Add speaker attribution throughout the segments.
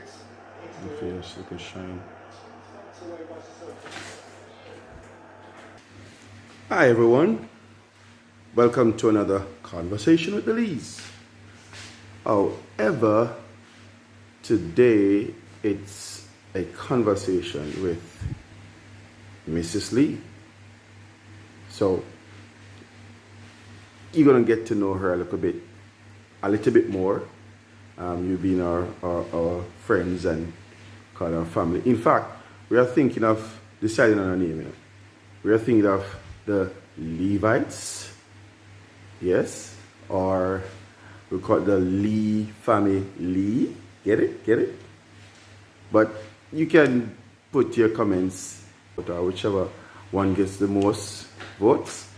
Speaker 1: The face look a shine. Hi everyone. Welcome to another conversation with the Lees. However, today it's a conversation with Mrs. Lee. So you're gonna get to know her a little bit more. You've been our friends and called our family. In fact, we are thinking of deciding on a name. You know? We are thinking of the Levites, yes, or we call it the Lee family. Lee, get it? But you can put your comments, or whichever one gets the most votes,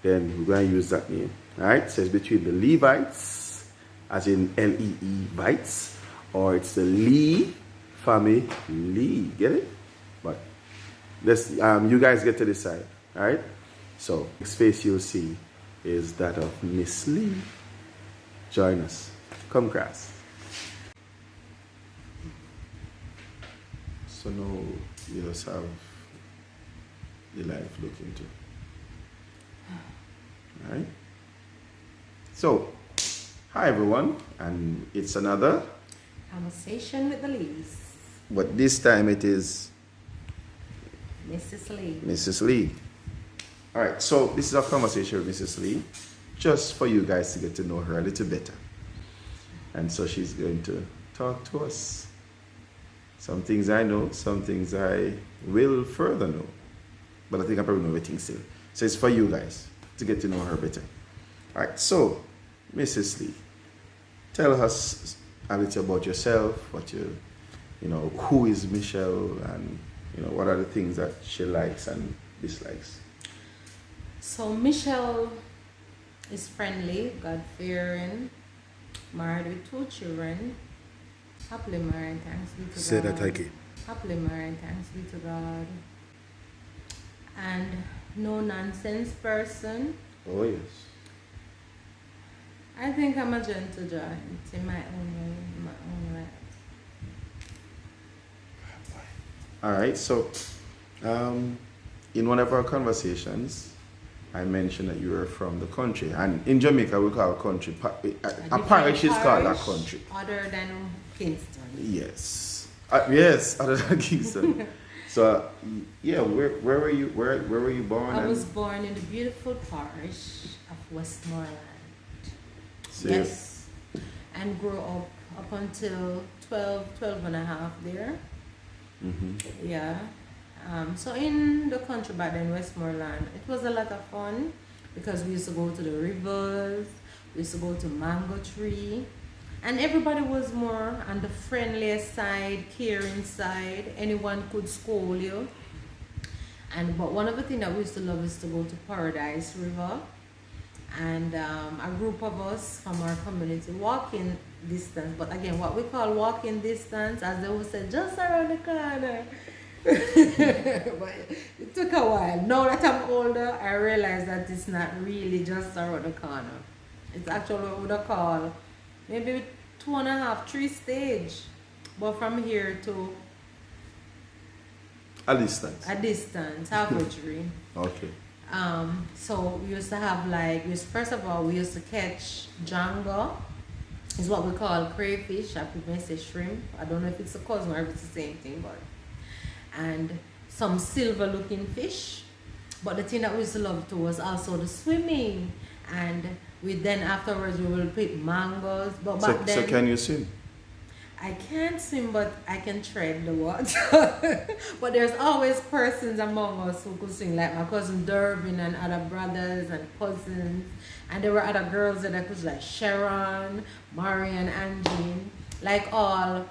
Speaker 1: then we're going to use that name. All right, so it's between the Levites, as in L-E-E Vites, or it's the Lee family. Lee, get it? But let's you guys get to decide. All right. So next face you'll see is that of Miss Lee. Join us. Come, class. So now you just have the life look into. All right. So, hi everyone, and it's another
Speaker 2: conversation with the Lees.
Speaker 1: But this time it is
Speaker 2: Mrs. Lee.
Speaker 1: Mrs. Lee. All right, so this is our conversation with Mrs. Lee, just for you guys to get to know her a little better. And so she's going to talk to us. Some things I know, some things I will further know. But I think I probably know everything still. So it's for you guys to get to know her better. All right, so Mrs. Lee, tell us a little about yourself, who is Michelle, and what are the things that she likes and dislikes.
Speaker 2: So Michelle is friendly, God-fearing, married with 2 children, happily married, thanks be to God.
Speaker 1: Say that again.
Speaker 2: Happily married, thanks be to God. And no nonsense person.
Speaker 1: Oh yes.
Speaker 2: I think I'm a gentle giant in my own right.
Speaker 1: All right, so in one of our conversations, I mentioned that you were from the country, and in Jamaica we call country, a parish is called a country.
Speaker 2: Other than Kingston.
Speaker 1: Yes. Yes, other than Kingston. So, yeah, where were you? Where were you born?
Speaker 2: I was born in the beautiful parish of Westmoreland.
Speaker 1: So
Speaker 2: yes. And grew up until 12 and a half there.
Speaker 1: Mm-hmm.
Speaker 2: Yeah. So in the country back then, Westmoreland, it was a lot of fun because we used to go to the rivers, we used to go to mango tree, and everybody was more on the friendliest side, caring side. Anyone could scold you. But one of the things that we used to love is to go to Paradise River. And a group of us from our community walking distance, but again, what we call walking distance, as they would say, just around the corner. But it took a while. Now that I'm older, I realize that it's not really just around the corner. It's actually what we would call maybe 2.5, 3 stage, but from here to
Speaker 1: a distance,
Speaker 2: halfway tree.
Speaker 1: Okay.
Speaker 2: So we used to have first of all, we used to catch jango. It's what we call crayfish. I may say shrimp. I don't know if it's a cousin or if it's the same thing, and some silver looking fish. But the thing that we used to love too was also the swimming. And then afterwards we will pick mangoes. But back then,
Speaker 1: so can you swim?
Speaker 2: I can't swim, but I can tread the water. But there's always persons among us who could swim, like my cousin Dervin and other brothers and cousins. And there were other girls that could, like Sharon, Marian, Angie, like all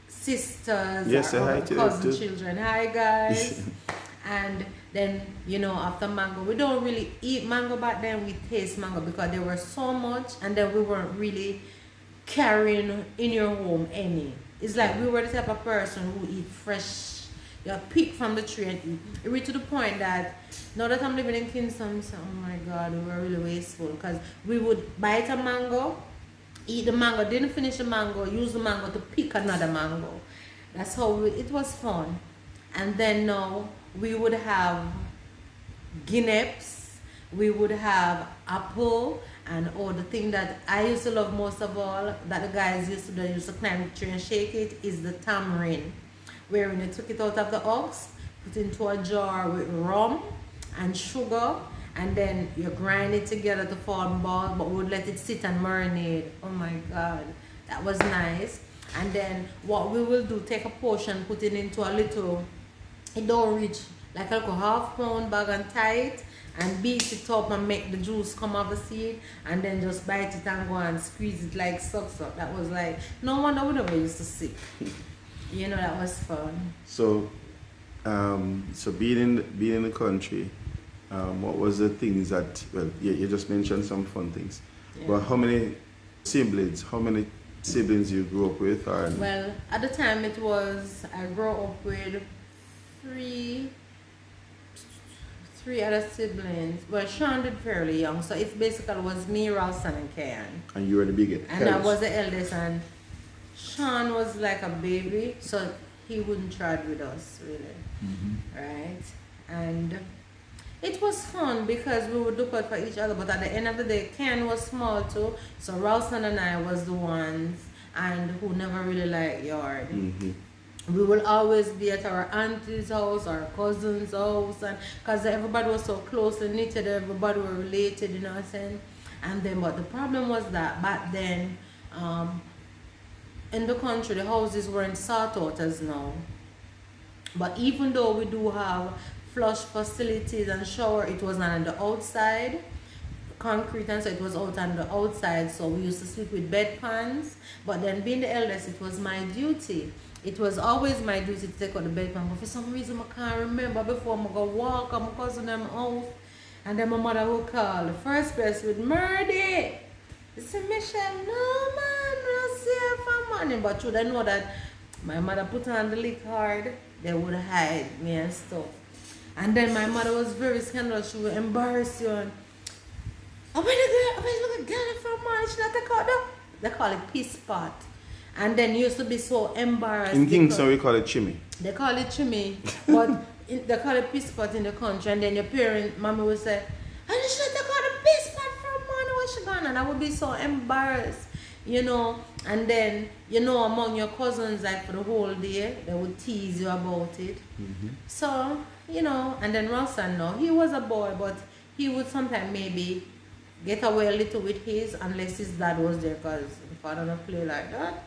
Speaker 2: sisters,
Speaker 1: yes,
Speaker 2: or cousin children. Hi guys. And then, after mango, we don't really eat mango back then. We taste mango because there were so much, and then we weren't really carrying in your home any. It's like we were the type of person who eat fresh, pick from the tree and eat. It reached to the point that now that I'm living in Kingston, so, oh my God, we were really wasteful because we would bite a mango, eat the mango, didn't finish the mango, use the mango to pick another mango. That's how it was fun. And then now we would have guineps, we would have apple, and the thing that I used to love most of all, that the guys used to do, used to climb the tree and shake it, is the tamarind. Where when you took it out of the ox, put it into a jar with rum and sugar, and then you grind it together to form balls, but we would let it sit and marinate. Oh my God, that was nice. And then what we will do, take a portion, put it into a little, it don't reach, like a little half-pound bag and tie it, and beat it up and make the juice come off the seed, and then just bite it and go and squeeze it like sucks up. That was like, no wonder we never used to see. You know, that was fun.
Speaker 1: So, so being in the country, what was the things that, well, you just mentioned some fun things,
Speaker 2: Yeah.
Speaker 1: but how many siblings you grew up with? Or
Speaker 2: Well, at the time it was, I grew up with three other siblings. Well, Sean did fairly young, so it basically was me, Ralston, and Kayan.
Speaker 1: and you were the biggest.
Speaker 2: And I was the eldest, and Sean was like a baby, so he wouldn't trade with us, really. Right? And it was fun because we would look out for each other, but at the end of the day, Ken was small too, so Ralston and I was the ones and who never really liked yard. We will always be at our auntie's house, our cousin's house, and because everybody was so closely knitted, everybody were related, you know what I'm saying? And then, but the problem was that back then, in the country, the houses weren't sought out as now. But even though we do have flush facilities and shower, it was not on the outside, concrete, and so it was out on the outside, so we used to sleep with bedpans. But then being the eldest, it was my duty. It was always my duty to take out the bedpan, but for some reason I can't remember before I go walk at my cousin them house, and then my mother would call the first place with Murdy. They said, Michelle, no man, no see for money. But you don't know that my mother put on the lick hard, they would hide me and stuff. And then my mother was very scandalous, she would embarrass you and oh my God, girl from money, she not take out them. They call it piss pot. And then you used to be so embarrassed.
Speaker 1: In Kingston we call it chimney.
Speaker 2: They call it chimney, but they call it piss pot in the country. And then your parent, mommy would say, I should take out the piss pot from money, where she gone? And I would be so embarrassed, you know. And then, you know, among your cousins, like for the whole day, they would tease you about it. So, you know, and then Ralston, no, he was a boy, but he would sometimes maybe get away a little with his, unless his dad was there, because the father don't play like that.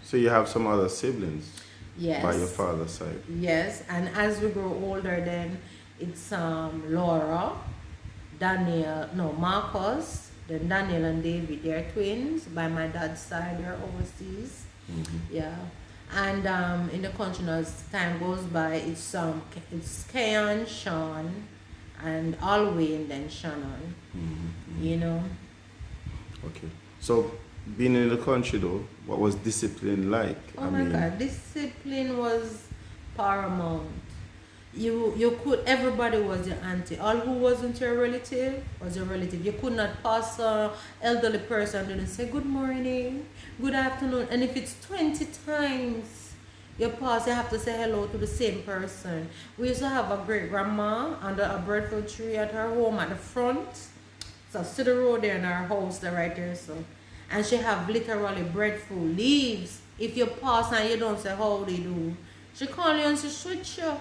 Speaker 1: So you have some other siblings?
Speaker 2: Yes.
Speaker 1: By your father's side?
Speaker 2: Yes, and as we grow older, then it's Laura, Marcus, then Daniel and David. They're twins. By my dad's side, they're overseas. Yeah, and in the country, as time goes by, it's Kayan, Sean, and Alwyn, then Shannon. You know.
Speaker 1: Okay. So being in the country though, what was discipline like?
Speaker 2: Oh my God, discipline was paramount. You could, everybody was your auntie. All who wasn't your relative was your relative. You could not pass an elderly person and say good morning, good afternoon, and if it's 20 times you pass, you have to say hello to the same person. We used to have a great grandma under a breadfruit tree at her home at the front. So to the road there in our house, there right there, so. And she have literally breadfruit leaves. If you pass and you don't say how they do, she call you and she shoot you.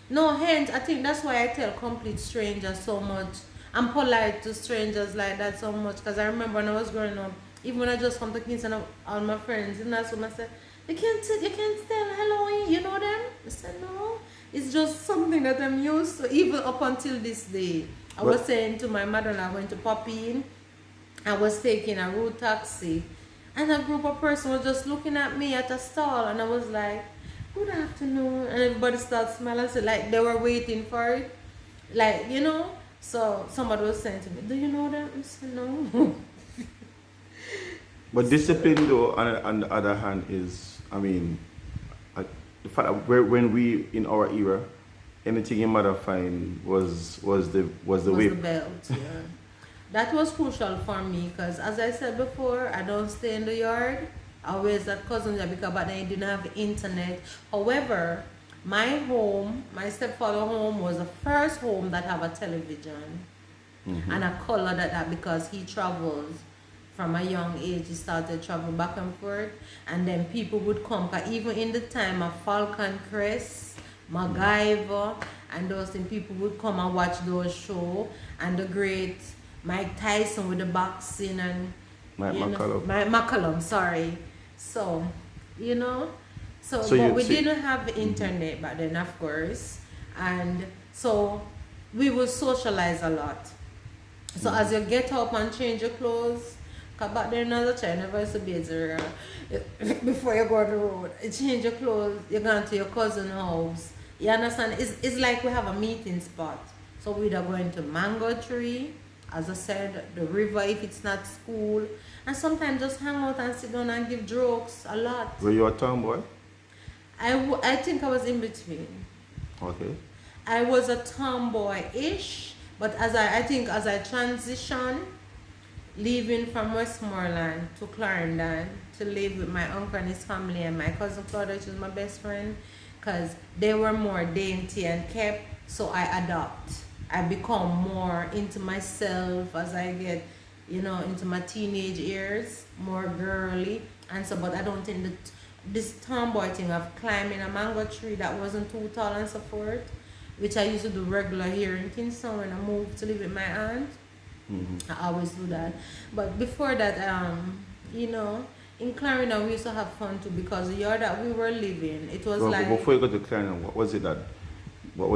Speaker 2: No, hence, I think that's why I tell complete strangers so much. I'm polite to strangers like that so much, because I remember when I was growing up, even when I just come to Kingston, all my friends, and that's when I said, you can't tell hello, you know them? I said, no. It's just something that I'm used to, even up until this day. I was saying to my mother, I went to Poppy in, I was taking a road taxi, and a group of person was just looking at me at a stall, and I was like, good afternoon, and everybody started smiling, so like they were waiting for it, like, you know. So somebody was saying to me, do you know them? I said, no.
Speaker 1: But discipline though, on the other hand, is, I mean, the fact that when we, in our era, anything your mother find was the whip.
Speaker 2: The belt, yeah. That was crucial for me, because as I said before, I don't stay in the yard. always at cousin job because back then you didn't have internet. However, my home, my stepfather home was the first home that have a television and a color that because he travels from a young age. He started traveling back and forth, and then people would come. 'Cause even in the time of Falcon Crest, MacGyver, and those things, people would come and watch those shows. And the great Mike Tyson with the boxing and
Speaker 1: Mike McCallum.
Speaker 2: Mike McCallum, sorry. So, so
Speaker 1: So
Speaker 2: but
Speaker 1: you
Speaker 2: we
Speaker 1: see-
Speaker 2: didn't have the internet back then, of course, and so we would socialize a lot. So as you get up and change your clothes, cause back then another child never used to be there. Before you go on the road, you change your clothes, you go to your cousin's house. You understand? It's like we have a meeting spot. So we're either going to Mango Tree, as I said, the river if it's not school, and sometimes just hang out and sit down and give jokes a lot.
Speaker 1: Were you a tomboy?
Speaker 2: I think I was in between.
Speaker 1: Okay.
Speaker 2: I was a tomboy-ish, but I think as I transitioned, leaving from Westmoreland to Clarendon to live with my uncle and his family and my cousin Claudia, which was my best friend, because they were more dainty and kept, so I adopt. I become more into myself as I get, into my teenage years, more girly, and so, but I don't think that this tomboy thing of climbing a mango tree that wasn't too tall and so forth, which I used to do regular here in Kingston when I moved to live with my aunt. I always do that. But before that, in Clarendon we used to have fun too, because the year that we were living, it was
Speaker 1: But before you go to Clarendon, what was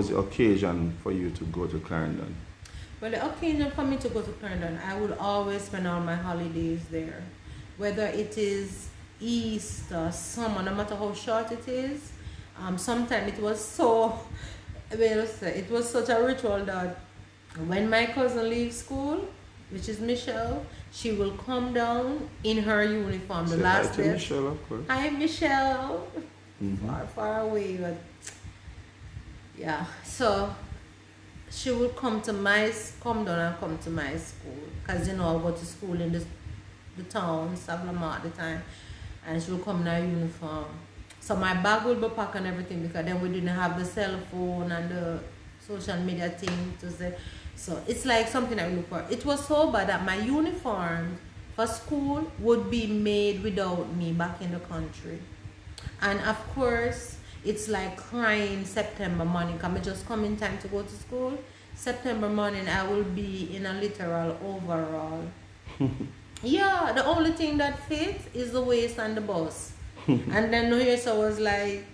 Speaker 1: the occasion for you to go to Clarendon?
Speaker 2: Well, the occasion for me to go to Clarendon, I would always spend all my holidays there. Whether it is Easter, summer, no matter how short it is. Sometimes it was it was such a ritual that when my cousin leaves school, which is Michelle, she will come down in her uniform. The
Speaker 1: Say
Speaker 2: last
Speaker 1: hi to
Speaker 2: day.
Speaker 1: Michelle, of course.
Speaker 2: Hi, Michelle. Far away, but yeah. So she will come down and come to my school, because I go to school in the town, Sablama at the time, and she will come in her uniform. So my bag will be packed and everything, because then we didn't have the cell phone and the social media thing to say. So it's like something I look for. It was so bad that my uniform for school would be made without me back in the country. And of course, it's like crying September morning. Can I just come in time to go to school? September morning, I will be in a literal overall. Yeah, the only thing that fits is the waist and the bust. And then here, so I was like,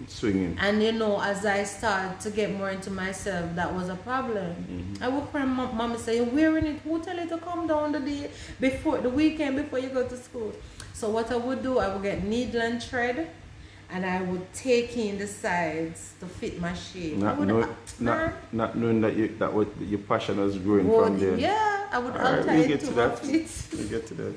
Speaker 1: Swinging.
Speaker 2: and as I start to get more into myself, that was a problem. I would cry, mom say, you're wearing it, who tell you to come down the weekend before you go to school? So what I would do, I would get needle and thread, and I would take in the sides to fit my shape.
Speaker 1: Not knowing that your passion was growing from there.
Speaker 2: Yeah, I would
Speaker 1: Alright,
Speaker 2: alter
Speaker 1: we'll
Speaker 2: it
Speaker 1: get
Speaker 2: to
Speaker 1: to
Speaker 2: my
Speaker 1: that.
Speaker 2: fit.
Speaker 1: We'll get to that.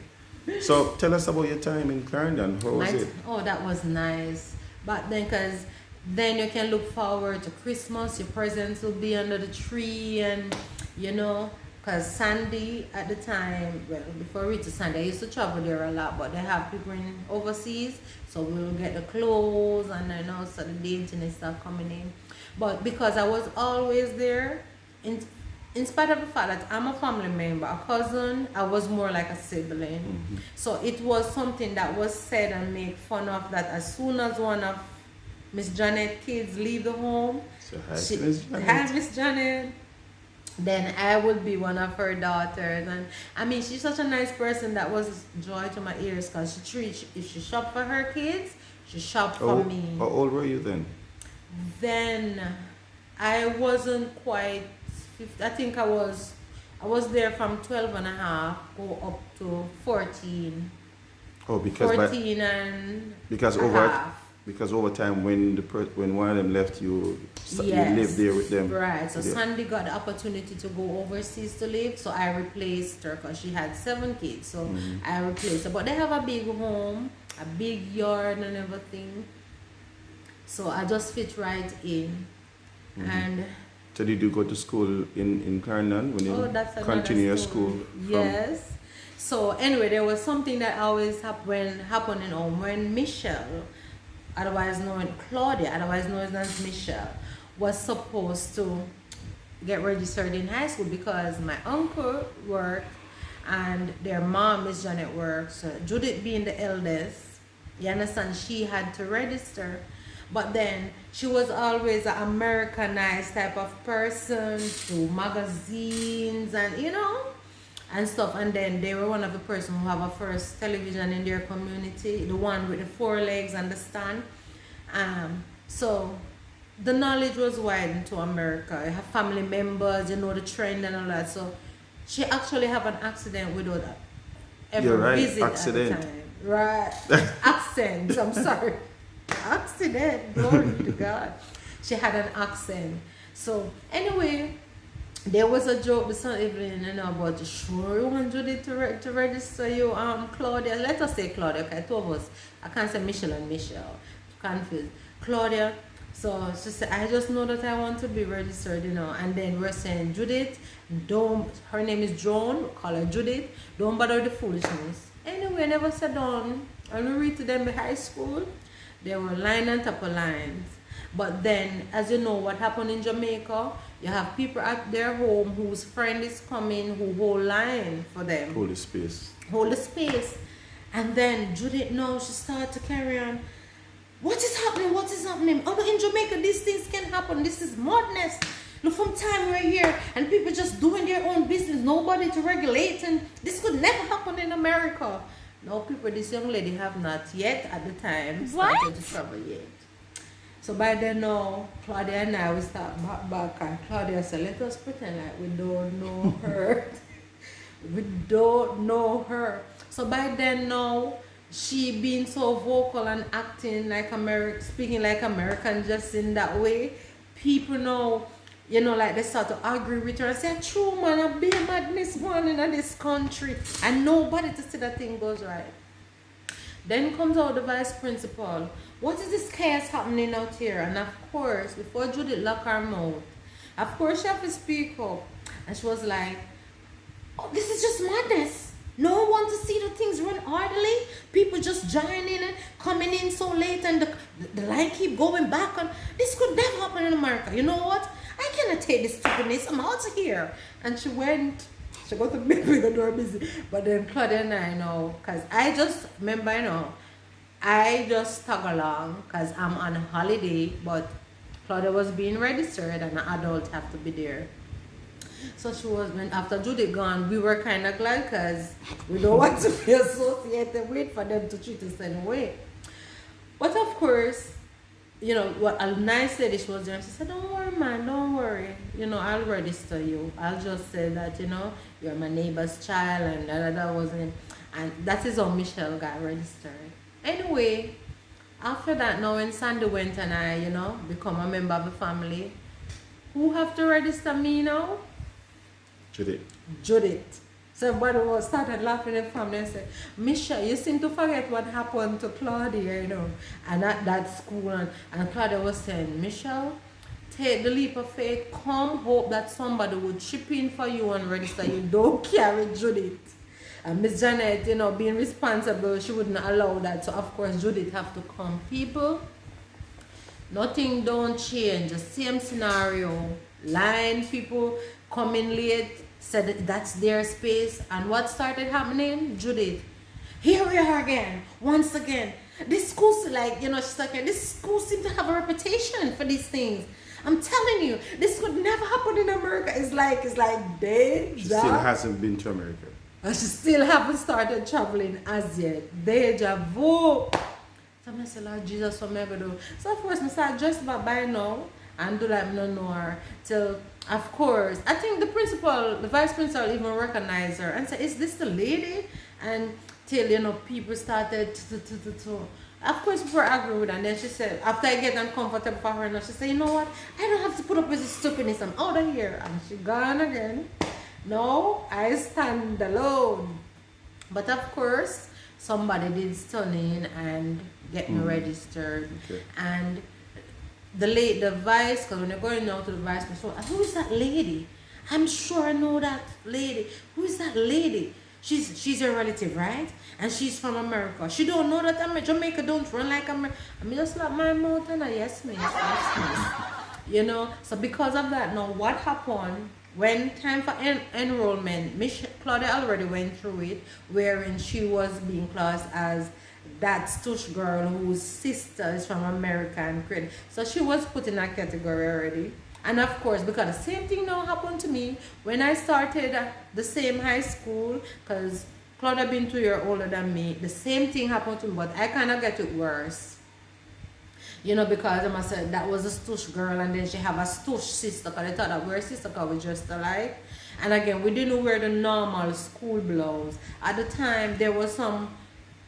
Speaker 1: So tell us about your time in Clarendon. How was it?
Speaker 2: Oh, that was nice. But then, because then you can look forward to Christmas, your presents will be under the tree, and because Sandy at the time, well, before we reached Sandy, I used to travel there a lot, but they have people in overseas, so we'll get the clothes, and then also the daintiness start coming in. But because I was always there, in spite of the fact that I'm a family member, a cousin, I was more like a sibling. So it was something that was said and made fun of, that as soon as one of Miss Janet kids leave the home,
Speaker 1: So hi, Miss Janet.
Speaker 2: hi Miss Janet, then I would be one of her daughters. And I mean, she's such a nice person that was joy to my ears, because if she shopped for her kids, she shopped for me.
Speaker 1: How old were you then?
Speaker 2: Then I wasn't quite 50, I think I was there from 12 and a half go up to 14.
Speaker 1: Oh, because
Speaker 2: 14 and
Speaker 1: because
Speaker 2: a
Speaker 1: over
Speaker 2: half.
Speaker 1: because over time when one of them left, you lived there with them.
Speaker 2: Right. So
Speaker 1: Yeah.
Speaker 2: Sandy got the opportunity to go overseas to live, so I replaced her because she had 7 kids. So I replaced her. But they have a big home, a big yard and everything. So I just fit right in. And
Speaker 1: So did you go to school in Clarendon when you
Speaker 2: that's
Speaker 1: continue your
Speaker 2: another
Speaker 1: school?
Speaker 2: Yes. So anyway, there was something that always happening on when Michelle, otherwise known Claudia, otherwise known as Michelle, was supposed to get registered in high school because my uncle worked and their mom, Miss Janet, works. So Judith being the eldest, you understand, she had to register. But then she was always an Americanized type of person through magazines and and stuff. And then they were one of the person who have a first television in their community, the one with the four legs and the stand. So the knowledge was widened to America. You have family members, the trend and all that. So she actually have an accident without ever visit accident. At the time. Right. Accent. I'm sorry. Accident. Glory to God. She had an accent. So anyway, there was a joke this evening, about sure you want Judy to register you, Claudia. Let us say Claudia, okay, two of us. I can't say Michelle and Michelle. Confused. Claudia. So she said, I just know that I want to be registered, And then we're saying, Judith, her name is Joan, call her Judith, don't bother with the foolishness. Anyway, never sat down. And we read to them in high school, they were line on top of lines. But then, as you know, what happened in Jamaica, you have people at their home whose friend is coming, who hold line for them.
Speaker 1: Hold the space.
Speaker 2: Hold the space. And then Judith, she started to carry on. What is happening? What is happening? Oh, in Jamaica, these things can happen. This is madness. Look, from time we're here and people just doing their own business, nobody to regulate, and this could never happen in America. No, people, this young lady have not yet at the time started to travel yet. So by then now, Claudia and I will start back and Claudia said, let us pretend like we don't know her. We don't know her. So by then now, she being so vocal and acting like speaking like American just in that way, people know, like they start to agree with her and say, true man, I've been madness one in this country. And nobody to see that thing goes right. Then comes out the vice principal. What is this chaos happening out here? And of course, before Judith locked her mouth, of course she have to speak up. And she was like, oh, this is just madness. No one wants to see the things run orderly. People just joining and coming in so late and the line keep going back. And this could never happen in America. You know what? I cannot take this stupidness. I'm out of here. And she got to make the door busy. But then Claudia and I know, because I just remember, I just tag along because I'm on holiday. But Claudia was being registered and an adult have to be there. So she was, when after Judy gone, we were kind of glad because we don't want to be associated with for them to treat us anyway. But of course, what a nice lady she was there. She said, don't worry, man, don't worry. I'll register you. I'll just say that, you're my neighbor's child and that wasn't. And that is how Michelle got registered. Anyway, after that, now when Sandy went and I, become a member of the family, who have to register me now? Judith. So everybody started laughing in the family and said, Michelle, you seem to forget what happened to Claudia, and at that school. And Claudia was saying, Michelle, take the leap of faith, come, hope that somebody would chip in for you and register you. Don't carry Judith. And Miss Janet, being responsible, she wouldn't allow that. So of course Judith have to come. People, nothing don't change. The same scenario. Line, people coming late, said that's their space. And what started happening? Judith, here we are again, once again. This school, she's like, this school seems to have a reputation for these things. I'm telling you, this could never happen in America. It's like deja.
Speaker 1: She still hasn't been to America.
Speaker 2: And she still haven't started traveling as yet. Deja vu. So I said, Lord Jesus, what am I going to do? So of course, I start dressed by now and do like I don't know her till, of course, I think the vice principal even recognized her and said, is this the lady? And till, people started to. Of course, before I agree with her, and then she said, after I get uncomfortable for her, she said, you know what? I don't have to put up with this stupidness. I'm out of here. And she gone again. No, I stand alone. But of course, somebody did stun in and get me registered.
Speaker 1: Okay.
Speaker 2: And the vice, because when you're going out to the vice, so who is that lady? I'm sure I know that lady. Who is that lady? she's your relative, right? And she's from America. She don't know that Jamaica don't run like America. I mean, just like my mouth and yes, miss, yes, miss. You know, so because of that, now what happened when time for enrollment, Miss Claudia already went through it, wherein she was being classed as that stush girl whose sister is from America and credit. So she was put in that category already. And of course, because the same thing now happened to me when I started the same high school, because Claudia been 2 years older than me, the same thing happened to me, but I kind of get it worse. You know, because I must say that was a stush girl, and then she have a stush sister, because I thought that we're sister because we dressed alike. And again, we didn't wear the normal school blouse. At the time, there was some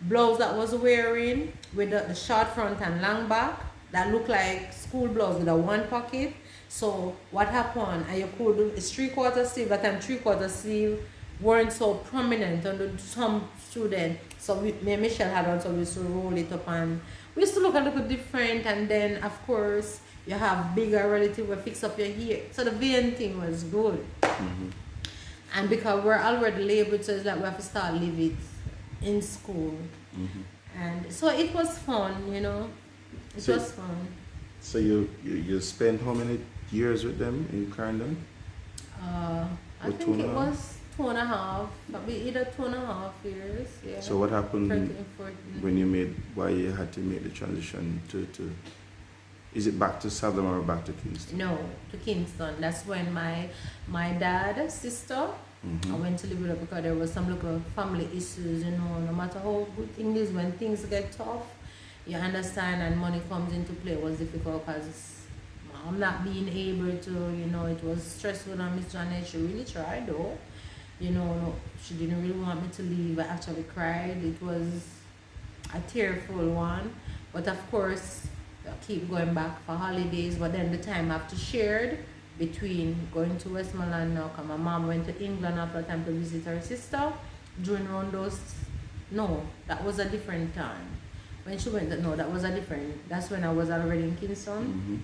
Speaker 2: blouse that was wearing with the short front and long back that looked like school blouse with a one pocket. So what happened, and you could do it's 3/4 sleeve, that time 3/4 sleeve weren't so prominent on some students. So me and Michelle had also used to roll it up, and we used to look a little different. And then of course you have bigger relative will fix up your hair. So the vein thing was good. And because we're already labeled, so it's like we have to start live it in school. And so it was fun, you know. It was fun.
Speaker 1: So you spent how many years with them in Clarendon?
Speaker 2: I think it was 2.5, probably either 2.5 years. Yeah.
Speaker 1: So what happened
Speaker 2: 13, 14.
Speaker 1: when why you had to make the transition to is it back to Salem or back to Kingston?
Speaker 2: No, to Kingston. That's when my dad's sister, I went to live with her because there was some local family issues, you know. No matter how good things is, when things get tough, you understand, and money comes into play. It was difficult because I'm not being able to, you know, it was stressful on Miss Janet. She really tried though. You know, she didn't really want me to leave. I actually cried. It was a tearful one. But of course, I keep going back for holidays. But then the time I have to share between going to Westmoreland now, because my mom went to England after a time to visit her sister. During around those, no, that was a different time. When she went, no, that was a different, that's when I was already in Kingston.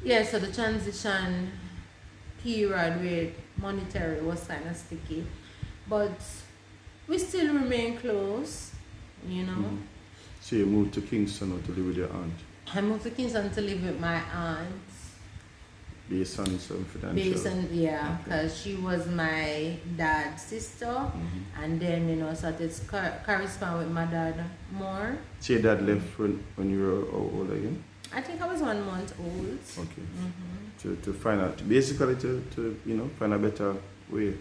Speaker 2: Yeah, so the transition period with monetary was kind of sticky. But we still remain close, you know.
Speaker 1: So you moved to Kingston or to live with your aunt?
Speaker 2: I moved to Kingston to live with my aunt.
Speaker 1: Based on some financial?
Speaker 2: Based on, yeah, because she was my dad's sister. And then, you know, started correspond with my dad more.
Speaker 1: So your dad left when you were how old again?
Speaker 2: I think I was 1 month old.
Speaker 1: Okay. To find out, basically to you know, find a better way.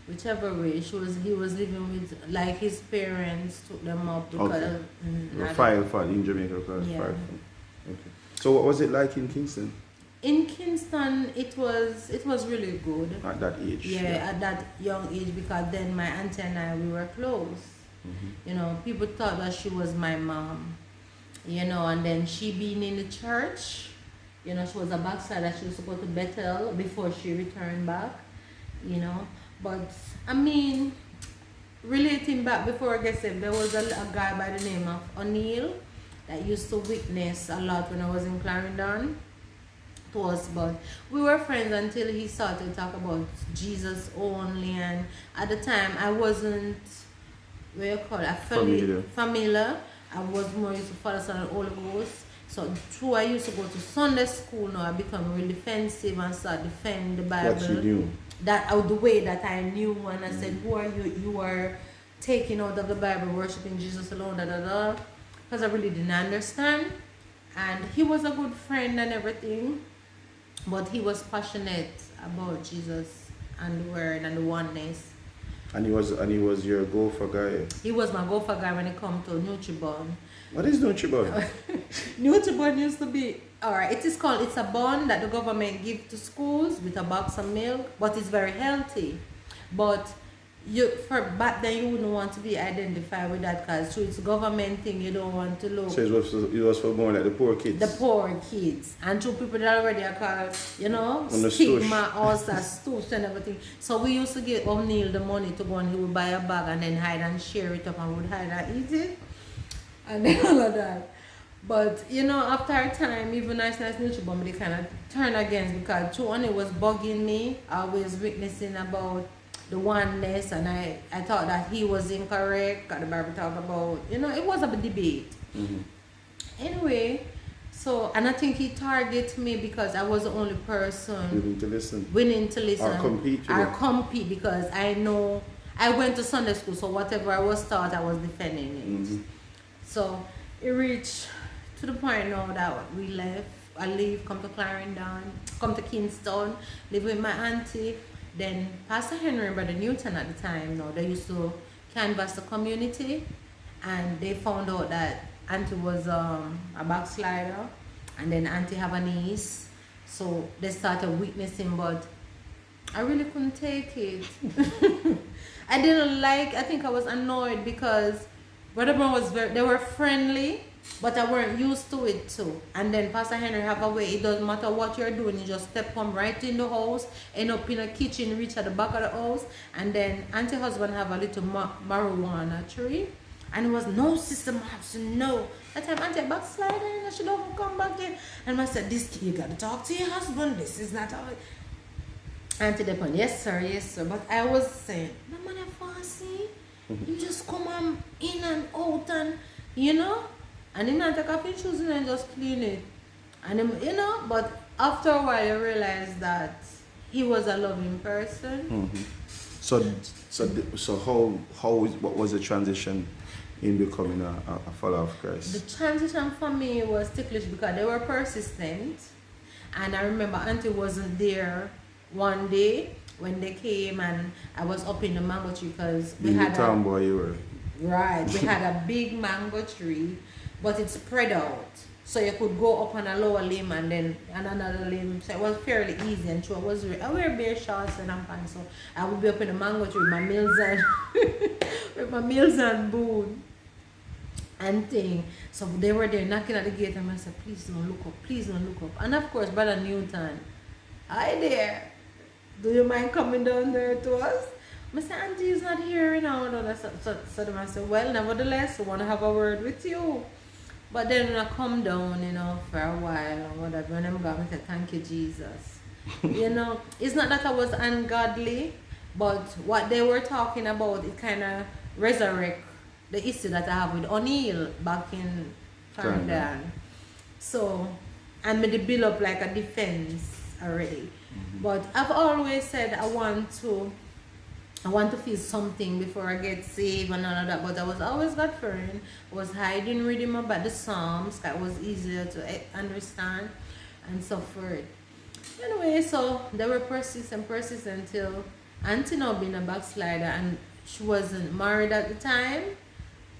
Speaker 2: Whichever way, he was living with, like his parents took them up because
Speaker 1: file in Jamaica because file. Okay. So what was it like in Kingston?
Speaker 2: In Kingston, it was really good.
Speaker 1: At that age?
Speaker 2: Yeah, at that young age, because then my auntie and I, we were close. You know, people thought that she was my mom. You know, and then she being in the church, you know, she was a backslider. She was supposed to Bethel before she returned back, you know. But, I mean, relating back before I get saved, there was a guy by the name of O'Neill that used to witness a lot when I was in Clarendon to us. But we were friends until he started to talk about Jesus only. And at the time, I wasn't, what you call it, familiar. I was more used to Father, Son, and Holy Ghost. So true, I used to go to Sunday school. Now I become really defensive and start defend the Bible.
Speaker 1: What you knew?
Speaker 2: That the way that I knew, and I said, "Who are you? You are taking out of the Bible, worshiping Jesus alone." Because I really didn't understand. And he was a good friend and everything, but he was passionate about Jesus and the Word and the oneness.
Speaker 1: And he was your go-for guy.
Speaker 2: He was my go-for guy when it comes to Nutribon.
Speaker 1: What is Nutribon?
Speaker 2: Nutribon used to be, alright, it's a bun that the government give to schools with a box of milk, but it's very healthy. But back then you wouldn't want to be identified with that because through it's a government thing, you don't want to look.
Speaker 1: So it was for more like the poor kids?
Speaker 2: The poor kids. And through people that already are called, you know, stigma, also stoosh and everything. So we used to give O'Neill the money to go and he would buy a bag and then hide and share it up and would hide and eat it. And then all of that. But, you know, after a time, even nice Nutribomb, they kind of turned against because O'Neill was bugging me, always witnessing about the oneness, and I thought that he was incorrect. Got the Bible talk about, it was a debate. Anyway, so, and I think he targeted me because I was the only person
Speaker 1: willing to listen.
Speaker 2: Or compete, because I know I went to Sunday school, so whatever I was taught, I was defending it. So it reached to the point now that we left. I leave, come to Clarendon, come to Kingston, live with my auntie. Then Pastor Henry and Brother Newton at the time, they used to canvass the community, and they found out that auntie was a backslider, and then auntie have a niece, so they started witnessing, but I really couldn't take it. I think I was annoyed because Brother Brown they were friendly, but I weren't used to it too. And then Pastor Henry have a way, it doesn't matter what you're doing, you just come right in the house, end up in a kitchen, reach at the back of the house, and then auntie husband have a little marijuana tree, and it was no system have no. That time auntie backslider, she don't come back in. And I said, this you gotta talk to your husband, this is not how it. Auntie Depon, yes sir. But I was saying, no man I fancy. You just come in and out, and and then I take off your shoes and just clean it. And then, but after a while you realize that he was a loving person.
Speaker 1: So what was the transition in becoming a follower of Christ?
Speaker 2: The transition for me was ticklish because they were persistent. And I remember auntie wasn't there one day when they came, and I was up in the mango tree because we had
Speaker 1: tomboy you were.
Speaker 2: Right, we had a big mango tree, but it spread out. So you could go up on a lower limb and then another limb. So it was fairly easy, and so I wear bare shorts and I'm fine. So I would be up in the mango tree with my meals and with my meals and bone and thing. So they were there knocking at the gate, and I said, please don't look up. And of course, Brother Newton, hi there. Do you mind coming down there to us? I said, auntie is not here now. So I said, well, nevertheless, I want to have a word with you. But then when I come down, for a while or whatever, when I'm gone, I said, thank you, Jesus. It's not that I was ungodly, but what they were talking about, it kind of resurrect the issue that I have with O'Neill back in Clarendon. So, I'm going to build up like a defense already. But I've always said I want to feel something before I get saved and all of that. But I was always God-fearing. I was hiding, reading about the Psalms. That was easier to understand and so forth. Anyway, so they were persistent until auntie now being a backslider, and she wasn't married at the time.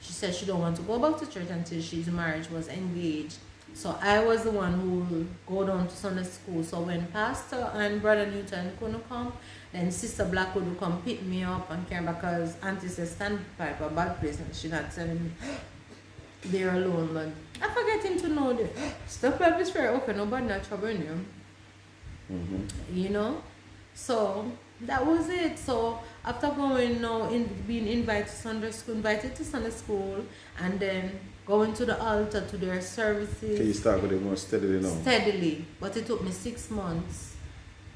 Speaker 2: She said she don't want to go back to church until she's married. She was engaged. So I was the one who would go down to Sunday school. So when Pastor and Brother Newton couldn't come, then Sister Blackwood would come pick me up and carry, because auntie said standpipe a bad place and she not telling me they're alone. But I forget him to know that stuff like this very okay, nobody not troubling you. So that was it. So after going being invited to Sunday school, and then going to the altar to their services.
Speaker 1: Can you start with it more steadily now?
Speaker 2: Steadily. But it took me 6 months.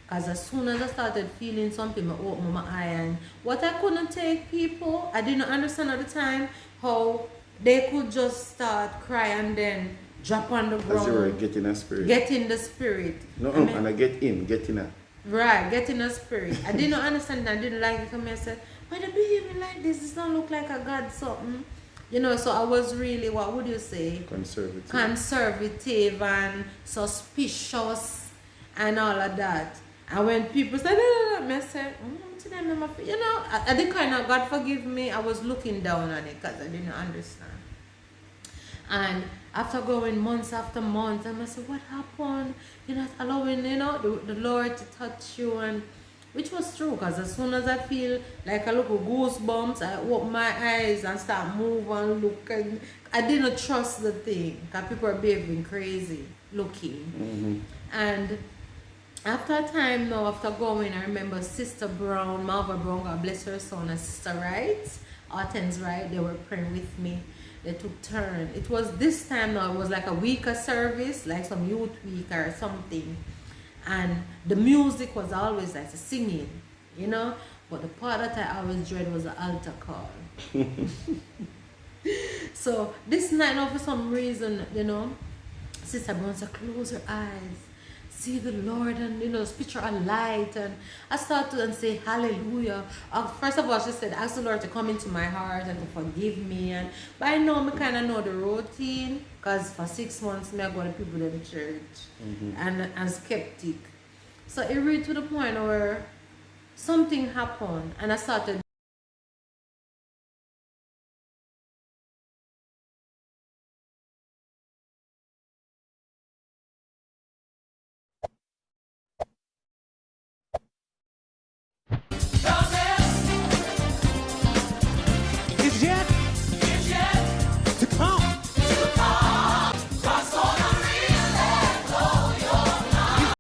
Speaker 2: Because as soon as I started feeling something, I opened my eye, and what I couldn't take people, I didn't understand at the time how they could just start cry and then drop on the ground.
Speaker 1: As you were getting a spirit.
Speaker 2: Getting the spirit.
Speaker 1: And I getting a.
Speaker 2: Right, getting a spirit. I didn't understand it. I didn't like it. I said, why do you even like this? This don't look like a God something. So I was really, what would you say? Conservative and suspicious and all of that. And when people said, no, I said, I didn't kind of, God forgive me, I was looking down on it because I didn't understand. And after going months after months, I said, what happened? You're not allowing, the Lord to touch you, and which was true, because as soon as I feel like a little goosebumps, I open my eyes and start moving and look, and I didn't trust the thing because people are behaving crazy looking. And after a time now, after going, I remember Sister Brown, Marva Brown, God bless her son, and Sister Wright, Orton's Wright, they were praying with me. They took turn. It was this time now, it was like a weaker service, like some youth week or something. And the music was always like singing, But the part that I always dread was the altar call. So this night now, for some reason, you know, Sister Brown said, close your eyes, see the Lord, and you know, picture a light. And I started and say hallelujah. First of all, she said, ask the Lord to come into my heart and to forgive me. And but I know me kind of know the routine, because for 6 months me I go to people in the church and skeptic. So it reached to the point where something happened, and I started